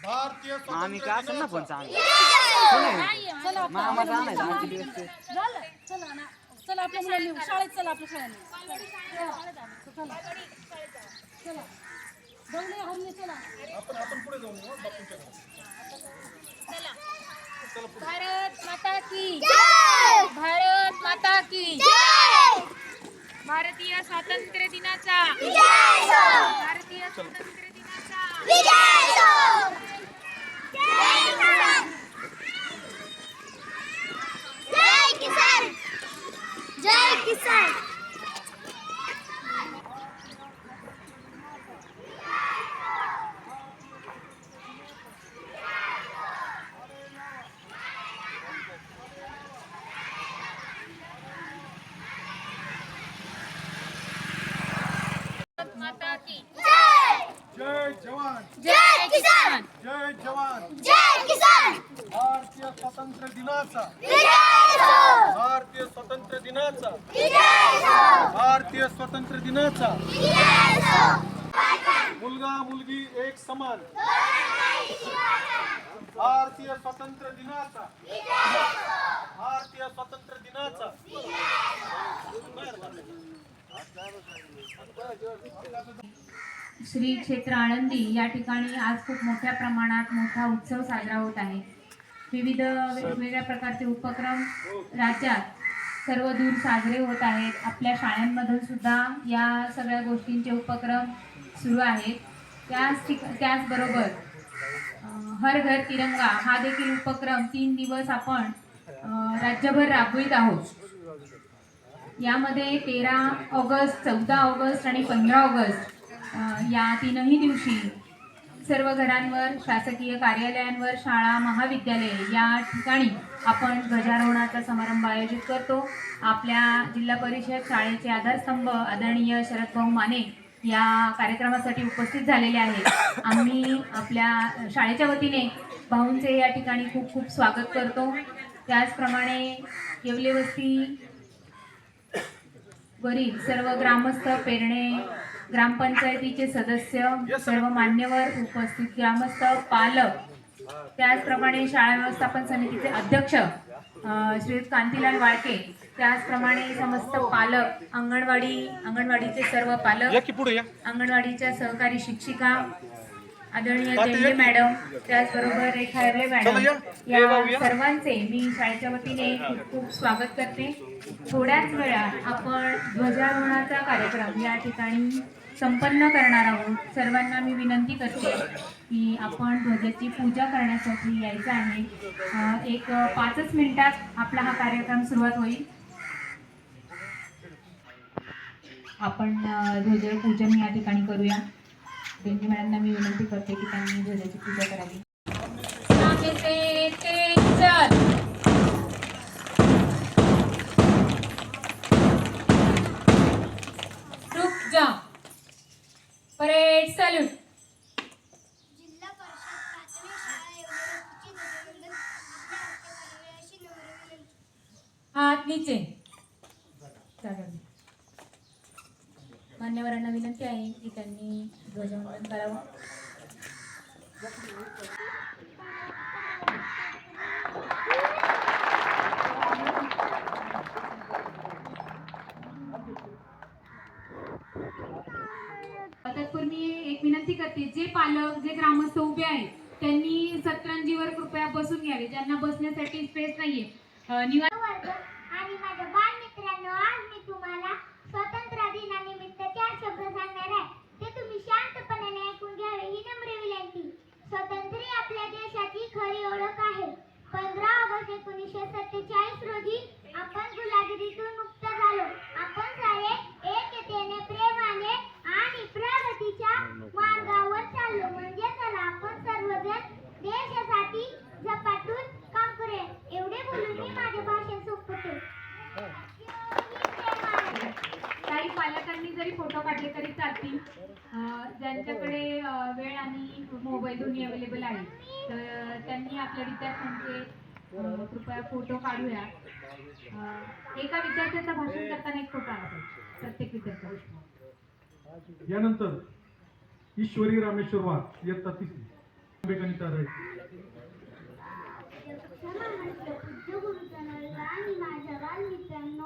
भारतीय आम्ही का असेल ना फोन चांगला चला मामाचा आणायचा आमचे दिवस ते झालं चला ना चला आपल्या मुलांनी शाळेत चला आपल्या शाळेत चला चला दौडे हरणे चला आपण पुढे जाऊन येऊ बापूंच्या घरी. भारत माता की जय. भारत माता की जय. भारतीय स्वातंत्र्य दिनाचा विजय हो. भारतीय स्वातंत्र्य दिनाचा विजय हो. जय किसान. जय किसान. माता की जय. जय जवान जय किसान. जय जवान. जय किसान. भारतीय स्वातंत्र्य दिनाचा विजय हो. भारतीय स्वातंत्र्य दिनाचा विजय हो. भारतीय स्वातंत्र्य दिनाचा विजय हो. मुलगा मुलगी एक समान भारतीय स्वातंत्र्य दिनाचा भारतीय स्वातंत्र्य दिनाचा श्री क्षेत्र आळंदी या ठिकाणी आज खूप मोठ्या प्रमाणात मोठा उत्सव साजरा होत आहे. विविध वेगवेगळ्या प्रकारचे उपक्रम राज्यात सर्व दूर साजरे होत आहेत. आपल्या शाळांमधून सुद्धा या सगळ्या गोष्टींचे उपक्रम सुरू आहेत. त्याचबरोबर हर घर तिरंगा हा देखील उपक्रम 3 दिवस आपण राज्यभर राबवित आहोत. यामध्ये 13 ऑगस्ट, 14 ऑगस्ट आणि 15 ऑगस्ट या 3ही दिवशी सर्व घरांवर, शासकीय कार्यालयांवर, शाळा, महाविद्यालये या ठिकाणी आपण ध्वजारोहणाचा समारंभ आयोजित करतो. आपल्या जिल्हा परिषद शाळेचे आधारस्तंभ आदरणीय शरदभाऊ माने या कार्यक्रमासाठी उपस्थित झालेले आहेत. आम्ही आपल्या शाळेच्या वतीने भाऊंचे या ठिकाणी खूप खूप स्वागत करतो. त्याचप्रमाणे येवले वस्ती वरील सर्व ग्रामस्थ, पेरणे ग्रामपंचायतीचे सदस्य, सर्व मान्यवर, उपस्थित ग्रामस्थ, पालक, त्याचप्रमाणे शाळा व्यवस्थापन समितीचे अध्यक्ष श्री कांतीलाल वाळके, त्याचप्रमाणे समस्त पालक, अंगणवाडीचे सर्व पालक, अंगणवाडीच्या सहकारी शिक्षिका, आदरणीय देंगे मॅडम, त्याचबरोबर रेखा येवले मॅडम, या सर्वांचे मी शाळेच्या वतीने खूप खूप स्वागत करते. थोड्याच वेळात आपण ध्वजारोहणाचा कार्यक्रम या ठिकाणी संपन्न करणार आहोत. सर्वांना मी विनंती करते की आपण ध्वजाची पूजा करण्यासाठी यायचं आहे. एक 5 मिनिटात आपला हा कार्यक्रम सुरुवात होईल. आपण ध्वजपूजन या ठिकाणी करूया. त्यांची मॅडमना मी विनंती करते की त्यांनी ध्वजाची पूजा करावी. Parade salute. जिल्हा परिषद प्राथमिक शाळा येवल्याची ध्वजवंदन आपल्या अशी नम्र विनंती. हात नीचे. मान्यवरांना विनंती आहे की त्यांनी ध्वजवंदन करावं. तत्पूर्वी एक विनंती करते, जे पालक, जे ग्रामस्थ उभे आहेत त्यांनी सतरंजीवर कृपया बसून घ्यावे. ज्यांना बसण्यासाठी स्पेस नाहीये. आणि माझ्या बालमित्रांनो, आज मी तुम्हाला स्वातंत्र्य दिनानिमित्त 4 शब्द सांगणार आहे. ते तुम्ही शांतपणे ऐकून घ्यावे ही नम्र विनंती. स्वातंत्र्य आपल्या देशाची खरी ओळख आहे. 15 ऑगस्ट 1947 रोजी आपण गुलामगिरीतून मुक्त झालो. आपण सारे एकतेने, प्रेमाने आणि प्रगतीच्या मार्गावर चाललो. म्हणजे चला आपण सर्वजण देशासाठी झपाटून काम करूया. एवढे बोलून मी माझे भाषण संपवते. काही पालकांनी जरी फोटो काढले तरी चालतील. ज्यांच्याकडे वेळ आणि मोबाईल दोन्ही अवेलेबल आहे तर त्यांनी आपल्या विद्यार्थ्यांचे कृपया फोटो काढूया. एका विद्यार्थ्याचा भाषण करताना एक फोटो आला पाहिजे प्रत्येक विद्यार्थ्याचा. यानंतर ईश्वरी रामेश्वर वाघ इयत्ता 3 बेगणी तयार आहे. पूज्य गुरुजनांना आणि माझ्या बालमित्रांनो,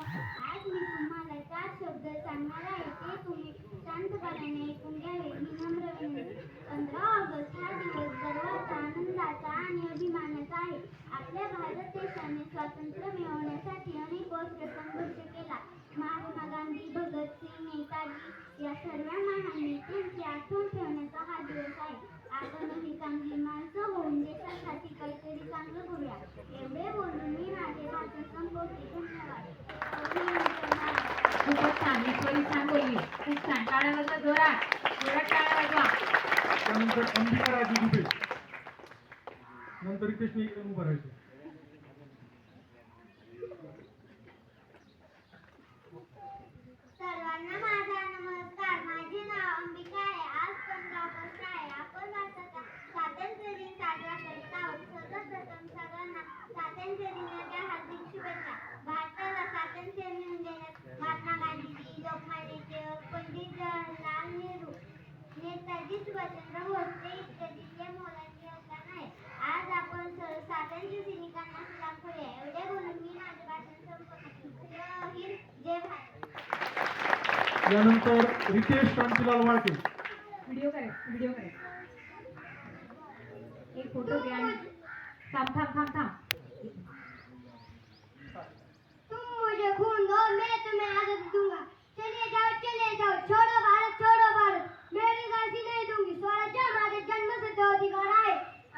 आज मी तुम्हाला 4 शब्द सांगणार आहे. ते तुम्ही शांतपणाने ऐकून घ्यावे ही नम्र विनंती. 15 ऑगस्ट हा दिवस गर्वाचा, आनंदाचा आणि अभिमानाचा आहे. आपल्या भारत देशाने स्वातंत्र्य मिळवण्यासाठी अनेक वर्ष संघर्ष केला. महात्मा गांधी, भगतसिंग, नेताजी या सर्व महान नेत्यांची आठवण ठेवण्याचा हा दिवस आहे. आपणही चांगली माणसं होऊन देशासाठी काहीतरी चांगलं करूया. एवढे बोलून मी माझे भाषण संपवते. धन्यवाद. खूपच छान, ईश्वरी छान बोलली. खूप छान. टाळ्या वाजवा जोरात, जोरात टाळ्या वाजवा. त्यानंतर अंबिका राजू दुबे, नंतर रितेश निकम उभं राहायचं. सर्वांना माझा नमस्कार. माझे नाव अंबिका आहे. आज 15 ऑगस्ट आहे. आपण भारताचा स्वातंत्र्य दिन साजरा करीत आहोत. सर्वप्रथम सगळ्यांना स्वातंत्र्य दिनाच्या हार्दिक शुभेच्छा. भारताला स्वातंत्र्य मिळवून देण्यात महात्मा गांधीजी, लोकमान्य टिळक, पंडित जवाहरलाल नेहरू, नेताजी सुभाषचंद्र बोस इत्यादींचे मोलाचे योगदान आहे. आज आपण स्वातंत्र्य सैनिकांना सलाम करूया. एवढे बोलून मी माझे भाषण संपवते. जय हिंद, जय भारत. यानंतर रितेश कांतीलाल वाळके. व्हिडिओ करे, व्हिडिओ करे. एक फोटो घ्या आणि थांब थांब थांब थांब. तुम मुझे खून दो, मैं तुम्हें आजादी दूंगा. चले जाओ, छोड़ो भारत. मेरी गलती नहीं दूंगी. स्वराज्य माझे जन्मसिद्ध अधिकार आहे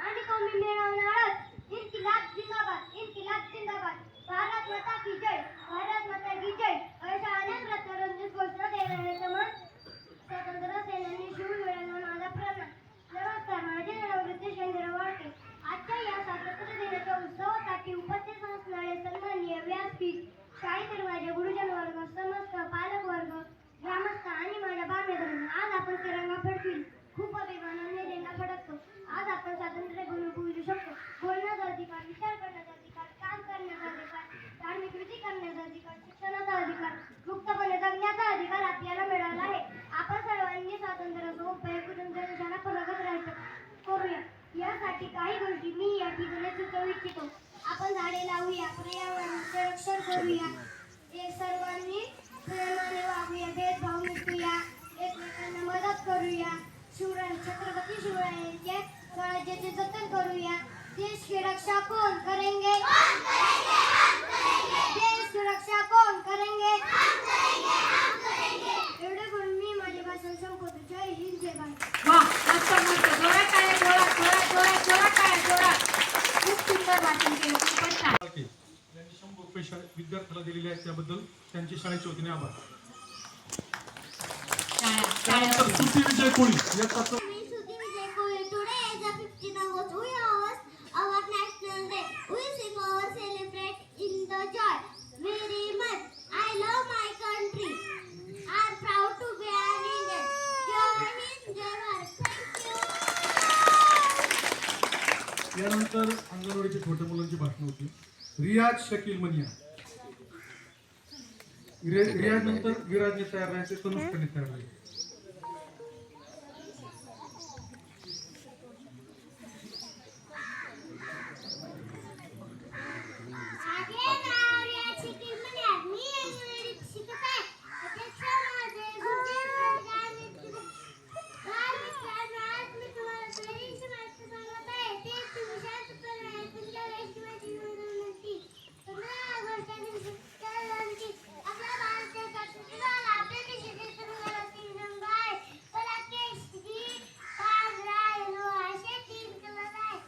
आणि तो मी मिळवणारच. इन्किलाब जिंदाबाद. भारत माता की जय. अशा अनेक रंजक घोषणा देणारे मन स्वातंत्र्य सेनानी शिवजवानांना माझा प्रणाम. नमस्कार, माझे नाव रितेश चंद्र वाळके. आजच्या या स्वातंत्र्य दिनाच्या उत्सवासाठी उपस्थित असणारे सन्माननीय व्यासपीठ, शाळेतील माझे गुरुजन वर्ग, समस्त पालक वर्ग, ग्रामस्थ आणि माझ्या बांधवांनो, आज आपण तिरंगा फडकविल. खूप अभिमानाने झेंडा फडकतो. आज आपण स्वातंत्र्य बोलू शकतो. बोलण्याचा अधिकार, विचार करण्याचा अधिकार, काम करण्याचा अधिकार, धार्मिक कृती करण्याचा अधिकार, शिक्षणाचा अधिकार, मुक्तपणे जगण्याचा अधिकार आपल्याला मिळाला आहे. आपण सर्वांनी स्वातंत्र्याचा उपयोग करून देशाला प्रगत राहायचं करूया. यासाठी काही गोष्टी मी या ठिकाणी सुचवू इच्छितो. आपण झाडे लावूया, पर्यावरणाचे रक्षण करूया, सर्वांनी प्रेमाने वागूया, भेदभाव मिटूया, एकमेकांना मदत करूया, छत्रपती शिवरायांच्या स्वराज्याचे जतन करूया. देश की रक्षा कौन करेंगे? देश की रक्षा कौन करेंगे? एवढे करून मी माझे भाषण संपवतो. जय हिंद, जय भारत. वा, मस्त मस्त. जोरात टाळ्या, जोरात टाळ्या, जोरात. खूप सुंदर भाषण केलं. खूपच छान. वाळके यांनी 100 रुपये विद्यार्थ्याला दिलेले आहेत, त्याबद्दल त्यांचे शाळेच्या वतीने आभार. त्यानंतर सुधी विजय कोळी याचा Today is the 15th August. We host our national day. We sing or celebrate in the joy very much. I love my country. I'm proud to be an Indian. Jai Hind, Jai Bharat. Thank you. यानंतर अंगणवाडीच्या छोट्या मुलांची भाषण होती. रियाज शकील मनिया. रियाज नंतर विराजने तयार राहायचे, तनुष्काने तयार राहायचे. माझे नाव रियाज शकील मनिया. मी अंगणवाडीत शिकत आहे. अध्यक्ष महोदय, आज मी तुम्हाला बरीचशी माहिती सांगत आहे. ते तुम्ही शांतपणे ऐकून घ्यावे अशी माझी विनंती. 15 ऑगस्टच्या दिवशी आपल्या भारत देशात झाला. आपल्या देशाचे सर्वांना 3 रंग आहे. त्याला केशरी, पांढरा, हिरवा असे 3 कलर आहेत.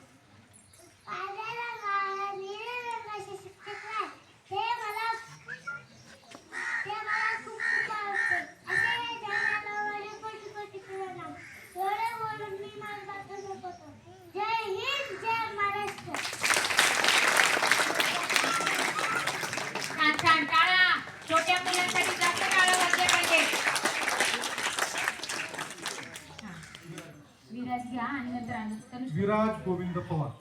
पांढऱ्या रंगाला निळे रंगाचे शिक्षक आहेत. ते मला खूप आवडते. असे हे जगाला वडे कोटी प्रणाम. एवढे बोलून मी माझं भाषण संपवतो. जय हिंद, जय महाराष्ट्र. छान छान. टाळ्या. छोट्या मुलांसाठी जास्त टाळ्या वाजल्या पाहिजे. विराज घ्या आणि नंतर तनुष्का. विराज गोविंद पवार.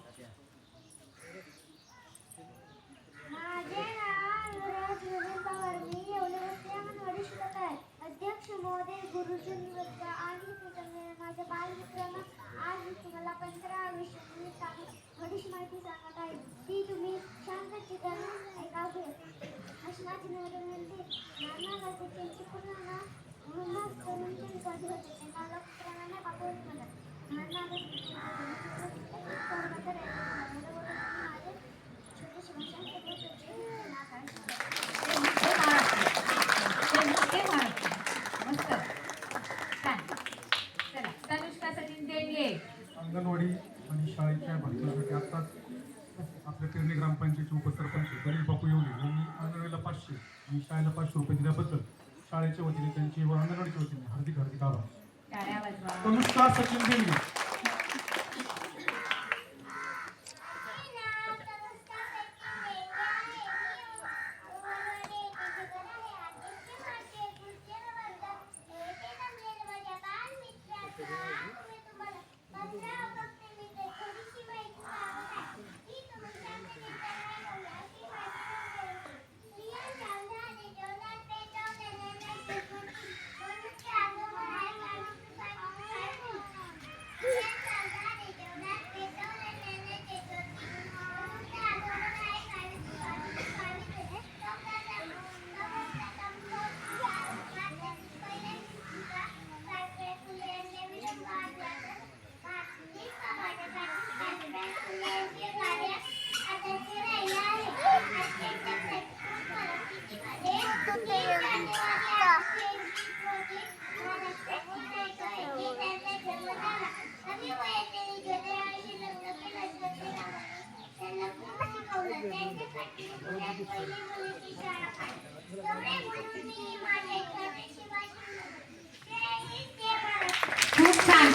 माझे नाव विराज गोविंद पवार. मी येवले अंगणवाडी शिकत आहे. अध्यक्ष महोदय, गुरुजनवर्ग आज मी तुमच्या माझ्या बालमित्रांना आज मी तुम्हाला 15 विषयाची थोडीशी माहिती सांगत आहे ती तुम्ही शांत चित्रानं ऐकावे. अशी माझी निवेदन म्हणते नाना गाते त्यांची पूर्ण नाव म्हणूनच तरुणचे विद्यार्थी होते त्यांना लक्षणाने पाठवत म्हणत नाना मस्त छान. चला तनुष्का सचिन देंगे. अंगणवाडी आणि शाळेच्या भरतीसाठी आत्ताच आपल्या पेरणी ग्रामपंचायतीचे उपसरपंच गणेश बापू येवले यांनी अंगणवाडीला 500 आणि शाळेला 500 रुपये दिल्याबद्दल शाळेच्या वतीने त्यांचे व अंगणवाडीच्या वतीने हार्दिक हार्दिक आभार. टाळ्या वाजवा. तनुष्का सचिन देंगे.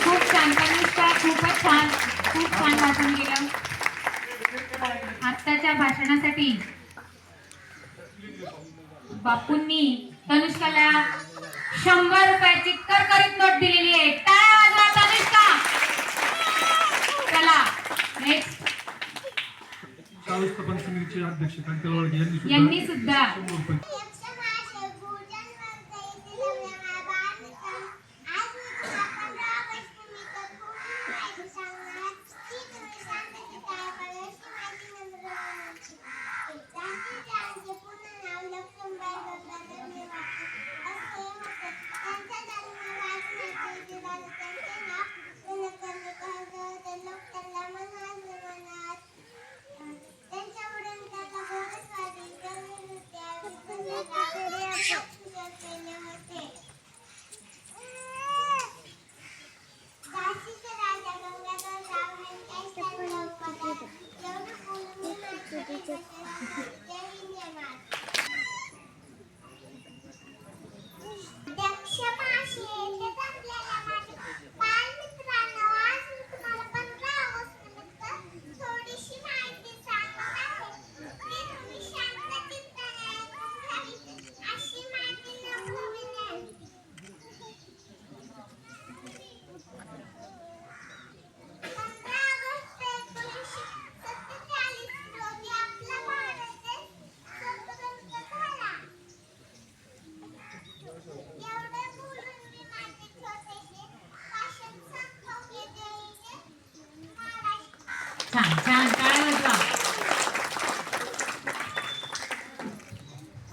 खूप छान तनुष्का, खूपच छान, खूप छान भाषण केलं. आत्ताच्या भाषणासाठी बापूंनी तनुष्काला 100 रुपयाची करकरीत नोट दिलेली आहे. टाळ्या वाजवा तनुष्का. चला नेक्स्ट. शाळा स्थापन समितीचे अध्यक्ष कांती लवाळगे यांनी सुद्धा 100 रुपये. छान छान टाळ्या वाजवा.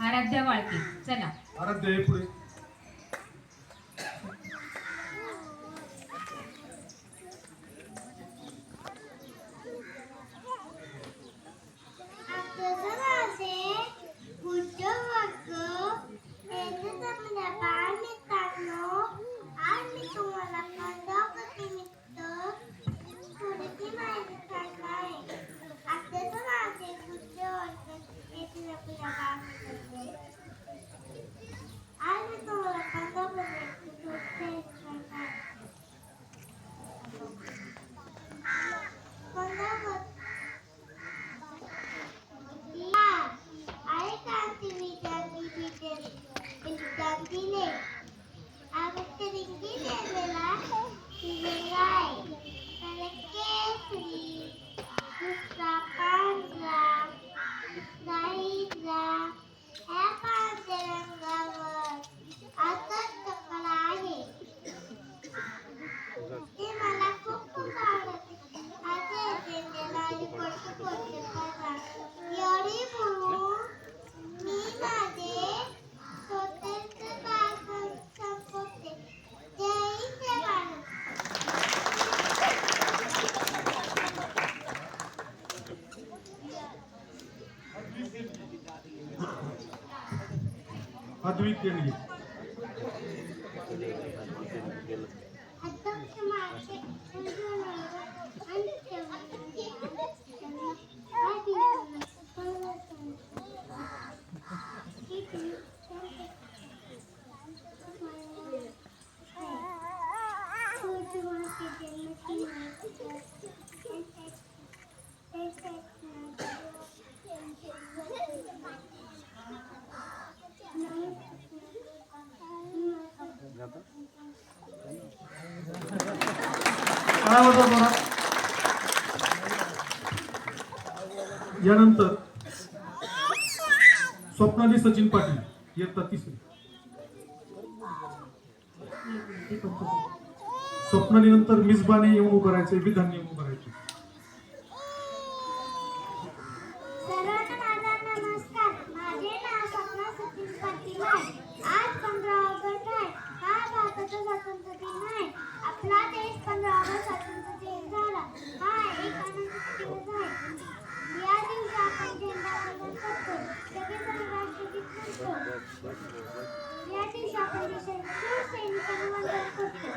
आराध्या वाळके. चला आराध्य आहे पुढे. ह्या पांढऱ्या रंगावर आकाश टकला आहे. सात्विक देणगे. अध्यक्ष माझे काळावजा जोरात. यानंतर स्वप्नाली सचिन पाटील इयत्ता 3री. स्वप्नाली नंतर मिसबाने येऊन उभं राहायचे, विधान येऊन उभं राहायचे. सर्वांना माझा नमस्कार. माझे नाव स्वप्ना सचिन पाटील आहे. आज 15 ऑगस्ट आहे. हा भारताचा स्वातंत्र्य दिन आहे. आपला देश 15 ऑगस्ट स्वातंत्र्य दिन झाला. हा एक आनंदाचा दिवस आहे. या दिवशी आपण झेंडा वंदन करतो. सगळेजण राष्ट्रगीत म्हणतो. या दिवशी आपण देशाच्या सैनिकांना वंदन करतो.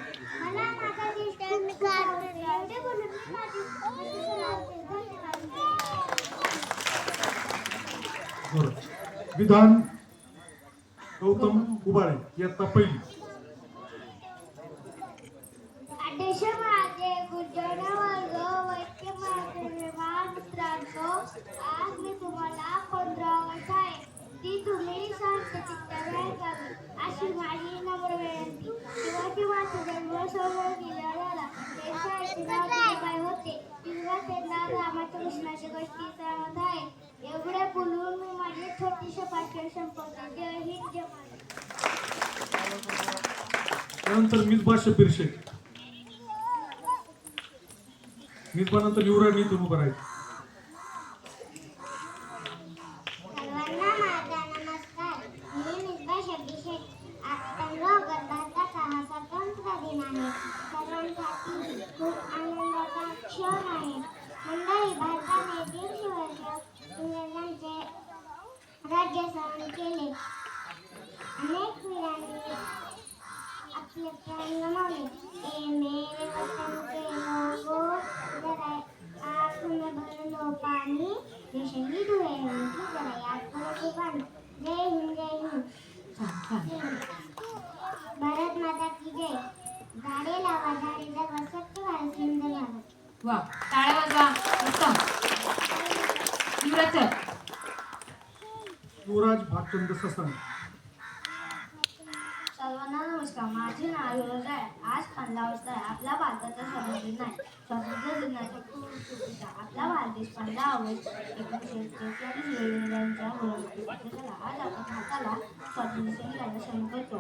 मला माझा देश खूप आवडतो. एवढे बोलून मी माझी धन्यवाद. बरं. विधान गौतम उबाळे इयत्ता 1ली. अध्यक्ष माझे गुरुजन वर्ग वैद्य माझे मित्रांनो, आज मी तुम्हाला 15 ऑगस्ट आहे ती तुम्ही शांतचित्ताने ऐकावी अशी माझी नम्र विनंती. शिवाजी महाराज जन्म 16 गेला झाला. देशाचे नाव जिजाबाई होते. जिजाबाई त्यांना रामाच्या कृष्णाच्या गोष्टी सांगत आहे. एवढे बोलून मी माझे छोटीशे भाषण संपवते. जय हिंद जय महाराष्ट्र. त्यानंतर मिसबा शबीर शेख. मिसबानंतर युवराज इथून उभं राहायचं. सर्वांना माझा नमस्कार. मी मिसबा शबीर शेख. आज 15 ऑगस्ट भारताचा हा स्वातंत्र्य दिन आहे. सर्वांसाठी खूप आनंदाचा क्षण आहे. मंडळी, भारताने 150 वर्ष इंग्रजांचे राज्य सहन केले. अनेक वीरांनी आपले प्राण गमावले. ए मेरे वतन के लोगों, जरा आँख में भर लो पानी. जो शहीद हुए हैं उनकी जरा याद करो जुबान. जय हिंद जय हिंद. भारत माता की जय. झाडे लावा झाडे जगवा. स्वच्छ भारत सुंदर भारत. वा, टाळ्या वाजवा. उत्तम. युवराज सर. युवराज भागचंद ससाने. सर्वांना नमस्कार. माझे नाव युवराज आहे. आज 15 ऑगस्ट आहे. आपला भारताचा स्वातंत्र्य दिन आहे. स्वातंत्र्य दिनाच्या खूप शुभेच्छा. आपला भारत देश 15 ऑगस्ट 1947 इंग्रजांच्या विरोधात झाला. आज आपण भारताला स्वातंत्र्य सैनिकांना सन्मान करतो.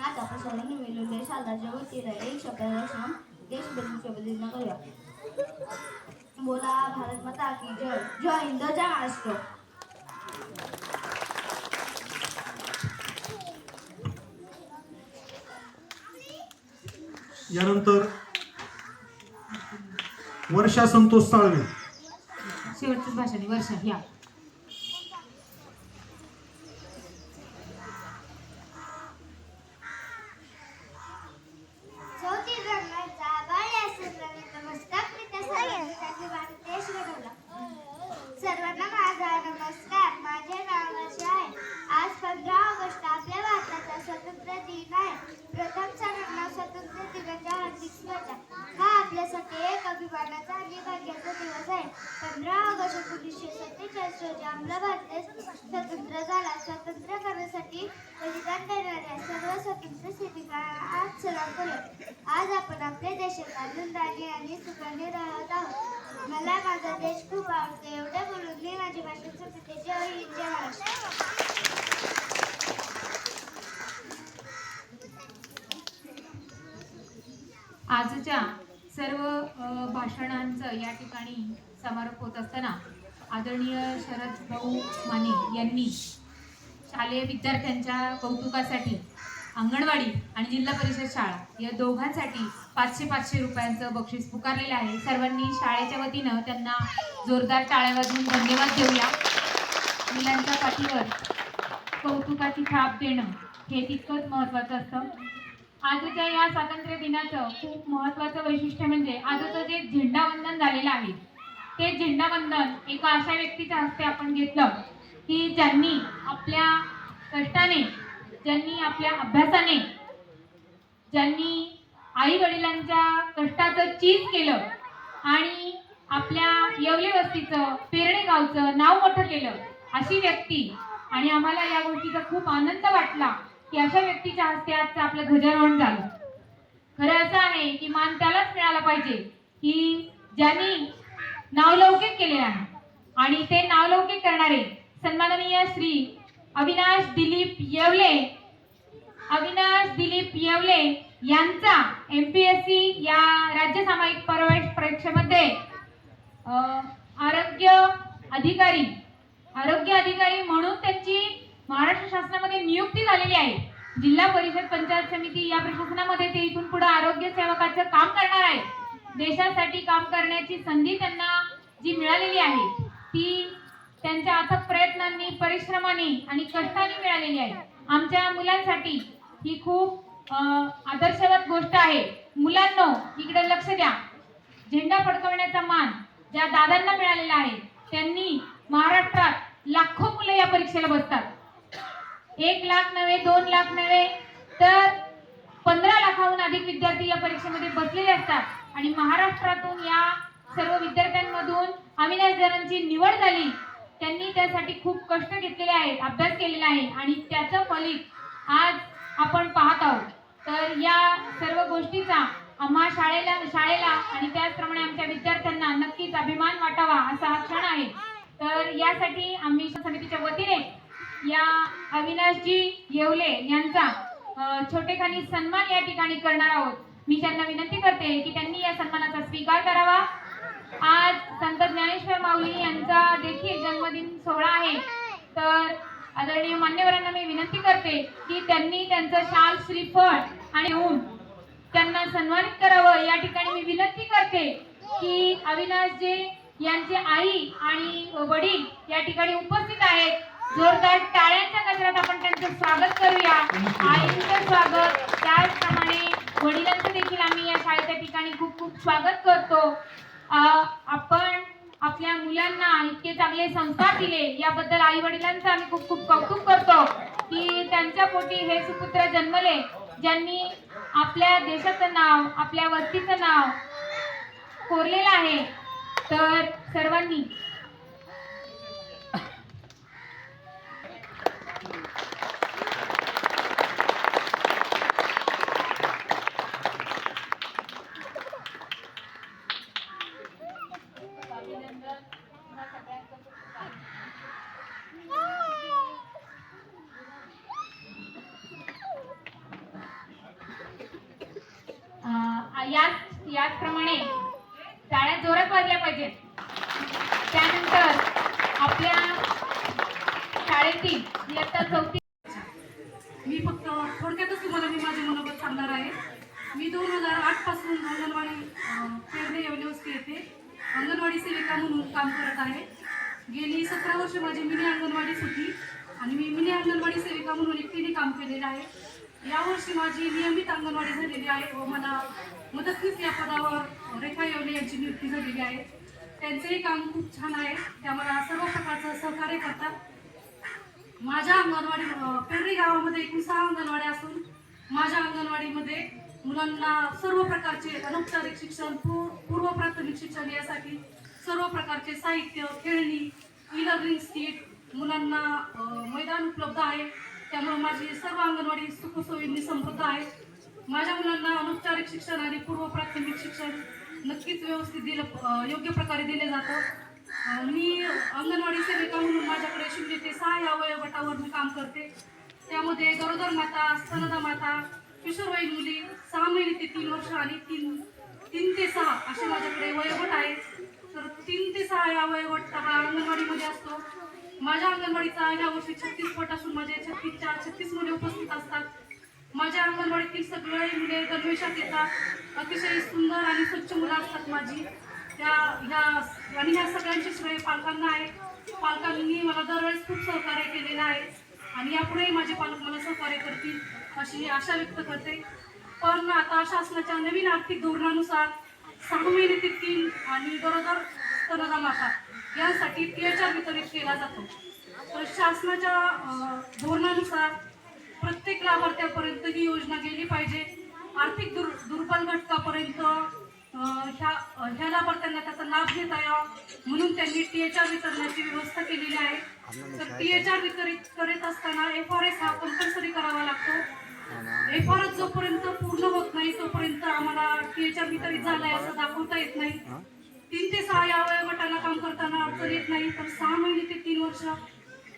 आज आपण सर्वांनी मिळून देश आजाच्या वतीने एक शपथ देश प्रतिज्ञा करूया. बोला भारत माता की जय. जय हिंद जय महाराष्ट्र. यानंतर वर्षा संतोष साळवे. शेवटचं भाषण आहे. वर्षा या. चौथी रंगाचा आभाळ नमस्कार. मी त्या सर्वांसाठी भारत देश घडवला. सर्वांना माझा नमस्कार. माझे नाव वर्षा आहे. आज 15 ऑगस्ट आपल्या भारताचा स्वातंत्र्य दिन आहे. प्रथम सर्वांना स्वातंत्र्य दिनाच्या हार्दिक शुभेच्छा. हा आपल्यासाठी एक अभिमानाचा आणि भाग्याचा दिवस आहे. 15 ऑगस्ट 1947 रोजी आपला भारत देश स्वतंत्र झाला. स्वातंत्र्य करण्यासाठी बलिदान देणाऱ्या सर्व स्वातंत्र्य सैनिकांना आज सलाम करूया. आज आपण आपल्या देशात आनंदाने आणि सुखाने राहत आहोत. मला माझा देश खूप आवडतो. एवढे बोलून मी माझी भाषण संपवते. जय हिंद जय महाराष्ट्र. आजच्या सर्व भाषणांचं या ठिकाणी समारोप होत असताना आदरणीय शरद भाऊ माने यांनी शालेय विद्यार्थ्यांच्या कौतुकासाठी अंगणवाडी आणि जिल्हा परिषद शाळा या दोघांसाठी 500 रुपयांचं बक्षीस पुकारलेलं आहे. सर्वांनी शाळेच्या वतीनं त्यांना जोरदार टाळ्या वाजवून धन्यवाद देऊया. मुलांच्या पाठीवर कौतुकाची थाप देणं हे तितकंच महत्त्वाचं असतं. आजच्या या स्वातंत्र्य दिनाचं खूप महत्त्वाचं वैशिष्ट्य म्हणजे आजचं जे झेंडावंदन झालेलं आहे ते झेंडावंदन एका अशा व्यक्तीच्या हस्ते आपण घेतलं की ज्यांनी आपल्या कष्टाने, ज्यांनी आपल्या अभ्यासाने, ज्यांनी आई वडिलांच्या कष्टाचं चीज केलं आणि आपल्या येवले वस्तीचं, पेरणे गावचं नाव मोठं केलं अशी व्यक्ती. आणि आम्हाला या गोष्टीचा खूप आनंद वाटला की अशा व्यक्तीच्या हस्ते आजचं आपलं ध्वजारोहण झालं. खरं असं आहे की मान त्यालाच मिळाला पाहिजे की ज्यांनी नावलौकिक केले आहे. आणि ते नावलौकिक करणारे सन्माननीय श्री अविनाश दिलीप येवले यांचा MPSC या राज्य सामायिक प्रवेश परीक्षेमध्ये आरोग्य अधिकारी म्हणून त्यांची महाराष्ट्र शासनामध्ये नियुक्ती झालेली आहे. जिल्हा परिषद, पंचायत समिती या प्रशासनामध्ये ते इथून पुढे आरोग्य सेवकाचं काम करणार आहे. देशासाठी काम करण्याची संधी त्यांना जी मिळालेली आहे ती त्यांच्या अथक प्रयत्नांनी, परिश्रमांनी आणि कष्टाने मिळालेली आहे. आमच्या मुलांसाठी ही खूप आदर्शवत गोष्ट आहे. मुलांनो, इकडे लक्ष द्या. झेंडा फडकवण्याचा मान ज्या दादांना मिळालेला आहे त्यांनी महाराष्ट्रात लाखो मुलं या परीक्षेला बसतात. 1 लाख नव्हे, 2 लाख नव्हे तर 15 लाखाहून अधिक विद्यार्थी या परीक्षेमध्ये बसलेले असतात. आणि महाराष्ट्रातून या सर्व विद्यार्थ्यांमधून अविनाश जरांची निवड झाली. त्यांनी त्यासाठी खूप कष्ट घेतलेले आहेत, अभ्यास केलेला आहे आणि त्याचं फलित आज आपण पाहत आहोत. तर या सर्व गोष्टीचा आम्हा शाळेला आणि त्याचप्रमाणे आमच्या विद्यार्थ्यांना नक्कीच अभिमान वाटावा असा हा क्षण आहे. तर यासाठी आम्ही समितीच्या वतीने या अविनाशजी येवले यांचा छोटेखानी सन्मान या ठिकाणी करणार आहोत. मी त्यांना विनंती करते की त्यांनी या सन्मानाचा स्वीकार करावा. आज संत ज्ञानेश्वर माऊली यांचा देखील जन्मदिन सोहळा आहे. तर आदरणीय मान्यवरांना मी विनंती करते की त्यांनी त्यांचं शाल, श्रीफळ आणि ऊन त्यांना सन्मानित करावं. या ठिकाणी मी विनंती करते की अविनाशजी यांचे आई आणि वडील या ठिकाणी उपस्थित आहेत. जोरदार टाळ्यांच्या गजरात आपण त्यांचं स्वागत करूया. आईंचं स्वागत, त्याचप्रमाणे वडिलांचं देखील आम्ही या शाळेच्या ठिकाणी खूप खूप स्वागत करतो. आपण आपल्या मुलांना इतके चांगले संस्कार दिले याबद्दल आई वडिलांचं आम्ही खूप खूप कौतुक करतो की त्यांच्या पोटी हे सुपुत्र जन्मले ज्यांनी आपल्या देशाचं नाव, आपल्या वस्तीचं नाव कोरलेलं आहे. तर सर्वांनी याचप्रमाणे टाळ्या जोरात वाजल्या पाहिजेत. त्यानंतर आपल्या शाळेतील इयत्ता 4थी मी फक्त थोडक्यातच तुम्हाला माझे मनोगत सांगणार आहे. मी 2008 पासून अंगणवाडी पेरणे येवले वस्ती येथे अंगणवाडी सेविका म्हणून काम करत आहे. गेली 17 वर्ष माझी मिनी अंगणवाडीच होती आणि मी मिनी अंगणवाडी सेविका म्हणून एकटीने काम केलेलं आहे. यावर्षी माझी नियमित अंगणवाडी झालेली आहे व मला मदतनीस या पदावर रेखा येवले यांची नियुक्ती झालेली आहे. त्यांचंही काम खूप छान आहे. त्या मला सर्व प्रकारचं सहकार्य करतात. माझ्या अंगणवाडी पेरणी गावामध्ये एकूण 6 अंगणवाड्या असून माझ्या अंगणवाडीमध्ये मुलांना सर्व प्रकारचे अनौपचारिक शिक्षण, पूर्व प्राथमिक शिक्षण यासाठी सर्व प्रकारचे साहित्य, खेळणी, ई-लर्निंग किट, मुलांना मैदान उपलब्ध आहे. त्यामुळे माझी सर्व अंगणवाडी सुखसोयींनी समृद्ध आहे. माझ्या मुलांना अनौपचारिक शिक्षण आणि पूर्व प्राथमिक शिक्षण नक्कीच व्यवस्थित योग्य प्रकारे दिले जातं. मी अंगणवाडी सेविका म्हणून माझ्याकडे 0 ते 6 या वयोगटावर मी काम करते. त्यामध्ये गरोदर माता, स्तनदा माता, किशोरवयीन मुली, 6 महिने ते 3 वर्ष आणि 3 ते 6 असे माझ्याकडे वयोगट आहे. तर 3 ते 6 या वयोगट हा अंगणवाडीमध्ये असतो. माझ्या अंगणवाडीचा यावर्षी 36 पट असून माझे 36 मुले उपस्थित असतात. माझ्या अंगणवाडीतील सगळे मुले गणवेशात येतात. अतिशय सुंदर आणि स्वच्छ मुलं असतात माझी. ह्या सगळ्यांचे श्रेय पालकांना आहे. पालकांनी मला दरवेळेस खूप सहकार्य केलेलं आहे. आणि यापुढेही माझे पालक मला सहकार्य करतील अशी आशा व्यक्त करते. पण आता शासनाच्या नवीन आर्थिक धोरणानुसार 6 महिने ते 3 आणि गरोदर स्तनदा माता यासाठी THR वितरित केला जातो. तर शासनाच्या धोरणानुसार प्रत्येक लाभार्थ्यापर्यंत ही योजना गेली पाहिजे. आर्थिक दुर्बल घटकापर्यंत ह्या लाभार्थ्यांना त्याचा लाभ घेता यावा म्हणून त्यांनी THR वितरणाची व्यवस्था केलेली आहे. तर THR वितरित करीत असताना FRS हा कंपल्सरी करावा लागतो. FRS जोपर्यंत पूर्ण होत नाही तोपर्यंत आम्हाला THR वितरित झालाय असं दाखवता येत नाही. 3 ते 6 या वयोगटाला काम करताना अडचण येत नाही, तर 6 महिने ते 3 वर्ष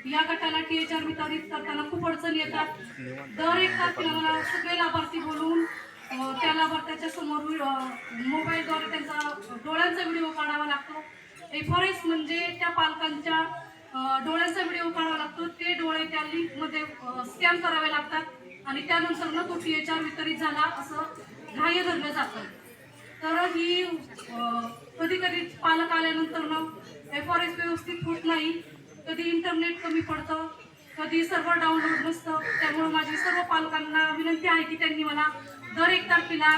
या गटाला THR वितरित करताना खूप अडचणी येतात. दर 1 तारखेला मला सगळे लाभार्थी बोलवून त्या लाभार्थ्याच्या समोर मोबाईलद्वारे त्यांचा डोळ्यांचा व्हिडिओ काढावा लागतो. FRS म्हणजे त्या पालकांच्या डोळ्यांचा व्हिडिओ काढावा लागतो. ते डोळे त्या लिंकमध्ये स्कॅन करावे लागतात आणि त्यानंतर ना तो THR वितरित झाला असं ग्राह्य धरलं जातं. तर ही कधी कधी पालक आल्यानंतर ना FRS व्यवस्थित होत नाही, कधी इंटरनेट कमी पडतं, कधी सर्व्हर डाउनलोड नसतं. त्यामुळे माझी सर्व पालकांना विनंती आहे की त्यांनी मला दर 1 तारखेला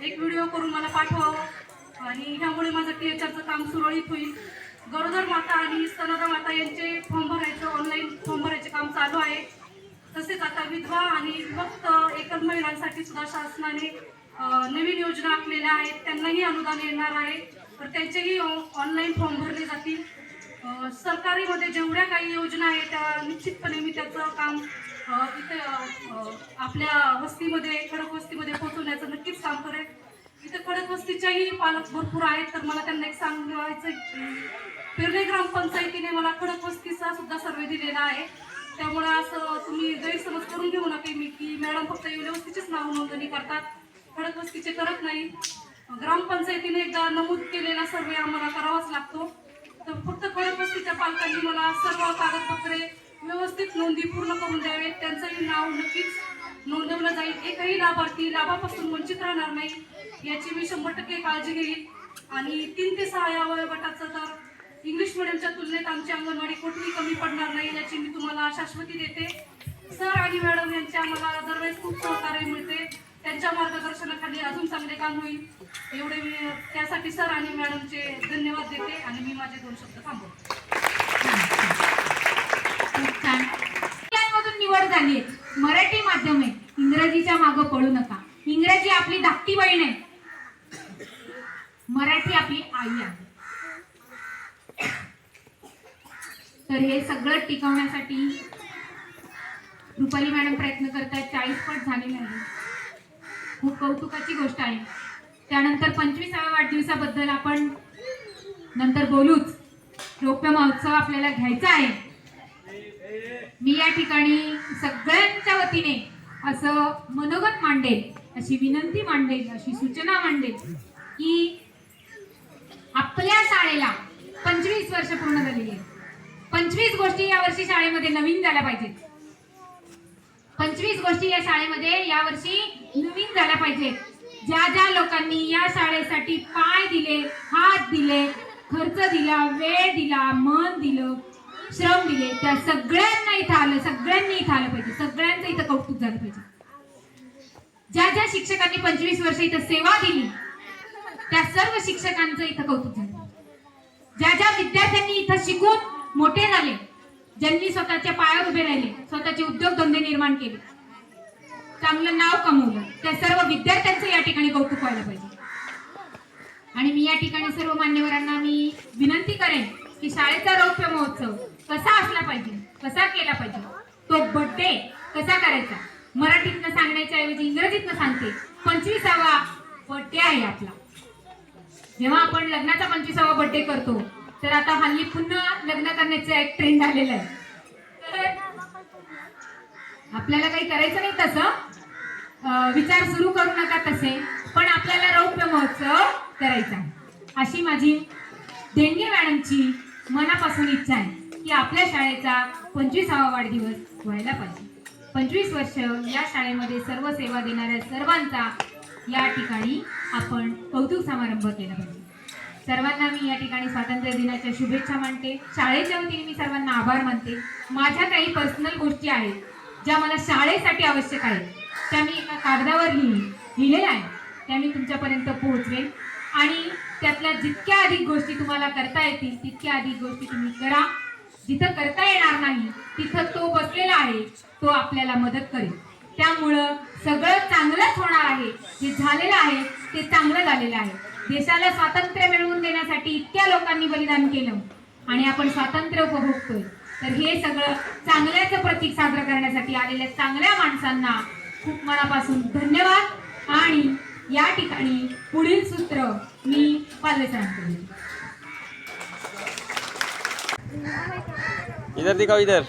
एक व्हिडिओ करून मला पाठवावं आणि ह्यामुळे माझं THRचं काम सुरळीत होईल. गरोदर माता आणि स्तनदा माता यांचे फॉर्म भरायचं ऑनलाईन फॉर्म भरायचे काम चालू आहे. तसेच आता विधवा आणि विभक्त एकल महिलांसाठी सुद्धा शासनाने नवीन योजना आखलेल्या आहेत. त्यांनाही अनुदान येणार आहे, तर त्यांचेही ऑनलाईन फॉर्म भरले जातील. सरकारीमध्ये जेवढ्या काही योजना आहेत त्या निश्चितपणे मी त्याचं काम इथे आपल्या वस्तीमध्ये खडक वस्तीमध्ये पोहोचवण्याचं नक्कीच काम करेल. इथे खडक वस्तीच्याही पालक भरपूर आहेत, तर मला त्यांना एक सांगायचं की पेरणे ग्रामपंचायतीने मला खडक वस्तीचा सुद्धा सर्वे दिलेला आहे. त्यामुळे असं तुम्ही गैरसमज करून घेऊ नका मी की मॅडम फक्त येवले वस्तीचेच नाव नोंदणी करतात, खडक वस्तीचे करत नाही. ग्रामपंचायतीने एकदा नमूद केलेला सर्वे आम्हाला करावाच लागतो. तर फक्त खडक वस्तीच्या पालकांनी मला सर्व कागदपत्रे व्यवस्थित नोंदी पूर्ण करून द्यावेत. त्यांचंही नाव नक्कीच नोंदवलं जाईल. एकही लाभार्थी लाभापासून वंचित राहणार नाही याची मी 100% काळजी घेईल. आणि 3 ते 6 या वयोगटाचं तर इंग्लिश मिडियमच्या तुलनेत आमची अंगणवाडी कुठेही कमी पडणार नाही याची मी तुम्हाला शाश्वती देते. सर आणि मॅडम यांच्या मला दरवेळेस खूप सहकार्य मिळते. त्यांच्या मार्गदर्शनाखाली अजून चांगले काम होईल एवढे मी त्यासाठी सर आणि मॅडमचे धन्यवाद देते आणि मी माझे 2 शब्द थांबवते. खूप छान. मधून निवड झाली आहे. मराठी माध्यम आहे, इंग्रजीच्या मागं पडू नका. इंग्रजी आपली धाकटी बहीण आहे, मराठी आपली आई आहे. तर हे सगळं टिकवण्यासाठी रुपाली मॅडम प्रयत्न करतात. 40 पट झालेले आहे, खूप कौतुकाची गोष्ट आहे. त्यानंतर 25व्या वाढदिवसाबद्दल आपण नंतर बोलूच. रौप्य महोत्सव आपल्याला घ्यायचा आहे. मी या ठिकाणी सगळ्यांच्या वतीने असं मनोगत मांडेल, अशी विनंती मांडेल, अशी सूचना मांडेल की आपल्या शाळेला 25 वर्ष पूर्ण झालेली आहे. 25 गोष्टी यावर्षी शाळेमध्ये नवीन झाल्या पाहिजेत. 25 गोष्टी या शाळेमध्ये यावर्षी नवीन झाल्या पाहिजेत. ज्या ज्या लोकांनी या शाळेसाठी पाय दिले, हात दिले, खर्च दिला, वेळ दिला, मन दिलं, श्रम दिले, त्या सगळ्यांना इथं आलं, सगळ्यांनी इथं आलं पाहिजे. सगळ्यांचं इथं कौतुक झालं पाहिजे. ज्या ज्या शिक्षकांनी 25 वर्ष इथं सेवा दिली त्या सर्व शिक्षकांचं इथं कौतुक झालं. ज्या ज्या विद्यार्थ्यांनी इथं शिकून मोठे झाले, ज्यांनी स्वतःच्या पायावर उभे राहिले, स्वतःचे उद्योगधंदे निर्माण केले, चांगलं नाव कमवलं, त्या सर्व विद्यार्थ्यांचं या ठिकाणी कौतुक व्हायला पाहिजे. आणि मी या ठिकाणी सर्व मान्यवरांना मी विनंती करेन की शाळेचा रौप्य महोत्सव कसा असला पाहिजे, कसा केला पाहिजे, तो बर्थडे कसा करायचा. मराठीतनं सांगण्याच्या ऐवजी इंग्रजीतनं सांगते. 25वा बर्थडे आहे आपला. जेव्हा आपण लग्नाचा 25वा बर्थडे करतो तर आता हल्ली पुन्हा लग्न करण्याचा एक ट्रेंड आलेला आहे. तर आपल्याला काही करायचं नाही तसं, विचार सुरू करू नका तसे, पण आपल्याला रौप्य महोत्सव करायचा आहे. अशी माझी देंगे मॅडमची मनापासून इच्छा आहे की आपल्या शाळेचा 25वा वाढदिवस व्हायला पाहिजे. 25 वर्ष या शाळेमध्ये सर्व सेवा देणाऱ्या सर्वांचा या ठिकाणी आपण कौतुक समारंभ केला पाहिजे. सर्वांना मी या ठिकाणी स्वातंत्र्य दिनाच्या शुभेच्छा मानते. शाळेच्या वतीने मी सर्वांना आभार मानते. माझ्या काही पर्सनल गोष्टी आहेत ज्या मला शाळेसाठी आवश्यक आहेत, त्या मी एका कागदावर लिहिलेल्या आहेत, त्या मी तुमच्यापर्यंत पोहोचवेन. आणि त्यातल्या जितक्या अधिक गोष्टी तुम्हाला करता येतील तितक्या अधिक गोष्टी तुम्ही करा. जिथं करता येणार नाही तिथं तो बसलेला आहे, तो आपल्याला मदत करेल. त्यामुळं सगळं चांगलंच होणार आहे. जे झालेलं आहे ते चांगलं झालेलं आहे. देशाला स्वातंत्र्य मिळवून देण्यासाठी इतक्या लोकांनी बलिदान केलं आणि आपण स्वातंत्र्य उपभोगतोय. तर हे सगळं चांगल्याचं प्रतीक साजरं करण्यासाठी आलेल्या चांगल्या माणसांना खूप मनापासून धन्यवाद. आणि या ठिकाणी पुढील सूत्र मी पालवे सरांकडे देते. इधर दिखाओ इधर.